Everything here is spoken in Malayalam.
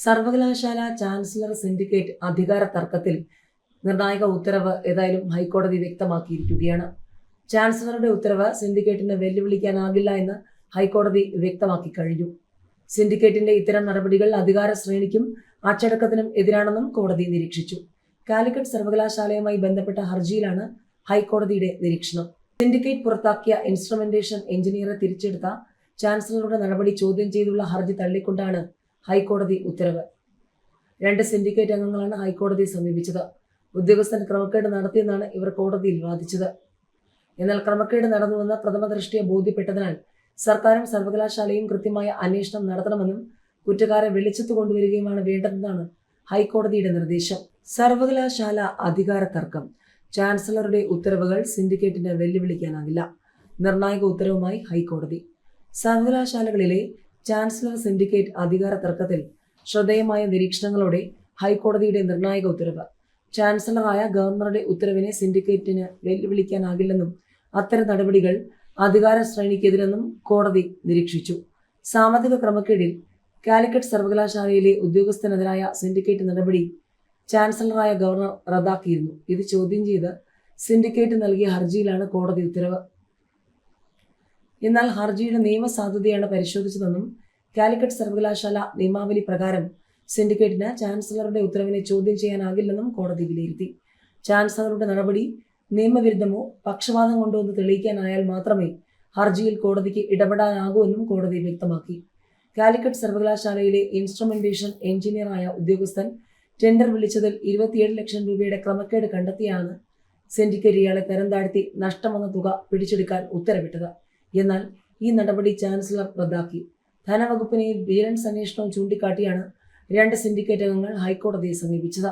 സർവകലാശാല ചാൻസലർ സിൻഡിക്കേറ്റ് അധികാര തർക്കത്തിൽ നിർണായക ഉത്തരവ് ഏതായാലും ഹൈക്കോടതി വ്യക്തമാക്കിയിരിക്കുകയാണ്. ചാൻസലറുടെ ഉത്തരവ് സിൻഡിക്കേറ്റിന് വെല്ലുവിളിക്കാനാകില്ല എന്ന് ഹൈക്കോടതി വ്യക്തമാക്കി കഴിഞ്ഞു. സിൻഡിക്കേറ്റിന്റെ ഇത്തരം നടപടികൾ അധികാര ശ്രേണിക്കും അച്ചടക്കത്തിനും എതിരാണെന്നും കോടതി നിരീക്ഷിച്ചു. കാലിക്കറ്റ് സർവകലാശാലയുമായി ബന്ധപ്പെട്ട ഹർജിയിലാണ് ഹൈക്കോടതിയുടെ നിരീക്ഷണം. സിൻഡിക്കേറ്റ് പുറത്താക്കിയ ഇൻസ്ട്രുമെന്റേഷൻ എഞ്ചിനീയറെ തിരിച്ചെടുത്ത ചാൻസലറുടെ നടപടി ചോദ്യം ചെയ്തുള്ള ഹർജി തള്ളിക്കൊണ്ടാണ് ഹൈക്കോടതി ഉത്തരവ്. 2 സിൻഡിക്കേറ്റ് അംഗങ്ങളാണ് ഹൈക്കോടതിയെ സമീപിച്ചത്. ഉദ്യോഗസ്ഥൻ ക്രമക്കേട് നടത്തിയെന്നാണ് ഇവർ കോടതിയിൽ വാദിച്ചത്. എന്നാൽ ക്രമക്കേട് നടന്നുവെന്ന് പ്രഥമ ദൃഷ്ട്യാ ബോധ്യപ്പെട്ടതിനാൽ സർക്കാരും സർവകലാശാലയും കൃത്യമായ അന്വേഷണം നടത്തണമെന്നും കുറ്റക്കാരെ വെളിച്ചത്ത് കൊണ്ടുവരികയുമാണ് വേണ്ടതെന്നാണ് ഹൈക്കോടതിയുടെ നിർദ്ദേശം. സർവകലാശാല അധികാര തർക്കം. ചാൻസലറുടെ ഉത്തരവുകൾ സിൻഡിക്കേറ്റിന് വെല്ലുവിളിക്കാനാകില്ല. നിർണായക ഉത്തരവുമായി ഹൈക്കോടതി. സർവകലാശാലകളിലെ ചാൻസലർ സിൻഡിക്കേറ്റ് അധികാര തർക്കത്തിൽ ശ്രദ്ധേയമായ നിരീക്ഷണങ്ങളോടെ ഹൈക്കോടതിയുടെ നിർണായക ഉത്തരവ്. ചാൻസലറായ ഗവർണറുടെ ഉത്തരവിനെ സിൻഡിക്കേറ്റിന് വെല്ലുവിളിക്കാനാകില്ലെന്നും അത്തരം നടപടികൾ അധികാര ശ്രേണിക്കെതിരെന്നും കോടതി നിരീക്ഷിച്ചു. സാമ്പത്തിക ക്രമക്കേടിൽ കാലിക്കറ്റ് സർവകലാശാലയിലെ ഉദ്യോഗസ്ഥനെതിരായ സിൻഡിക്കേറ്റ് നടപടി ചാൻസലറായ ഗവർണർ റദ്ദാക്കിയിരുന്നു. ഇത് ചോദ്യം ചെയ്ത് സിൻഡിക്കേറ്റ് നൽകിയ ഹർജിയിലാണ് കോടതി ഉത്തരവ്. എന്നാൽ ഹർജിയുടെ നിയമസാധുതയാണ് പരിശോധിച്ചതെന്നും കാലിക്കറ്റ് സർവകലാശാല നിയമാവലി പ്രകാരം സിൻഡിക്കേറ്റിന് ചാൻസലറുടെ ഉത്തരവിനെ ചോദ്യം ചെയ്യാനാകില്ലെന്നും കോടതി വിലയിരുത്തി. ചാൻസലറുടെ നടപടി നിയമവിരുദ്ധമോ പക്ഷപാതം കൊണ്ടോ എന്ന് തെളിയിക്കാനായാൽ മാത്രമേ ഹർജിയിൽ കോടതിക്ക് ഇടപെടാനാകൂ എന്നും കോടതി വ്യക്തമാക്കി. കാലിക്കറ്റ് സർവകലാശാലയിലെ ഇൻസ്ട്രുമെന്റേഷൻ എഞ്ചിനീയറായ ഉദ്യോഗസ്ഥൻ ടെൻഡർ വിളിച്ചതിൽ 27 ലക്ഷം രൂപയുടെ ക്രമക്കേട് കണ്ടെത്തിയാണ് സിൻഡിക്കേറ്റ് ഇയാളെ തരം താഴ്ത്തി നഷ്ടം വന്ന തുക പിടിച്ചെടുക്കാൻ ഉത്തരവിട്ടത്. എന്നാൽ ഈ നടപടി ചാൻസലർ റദ്ദാക്കി. ധനവകുപ്പിനെയും വിജിലൻസ് അന്വേഷണവും ചൂണ്ടിക്കാട്ടിയാണ് 2 സിൻഡിക്കേറ്റ് അംഗങ്ങൾ ഹൈക്കോടതിയെ സമീപിച്ചത്.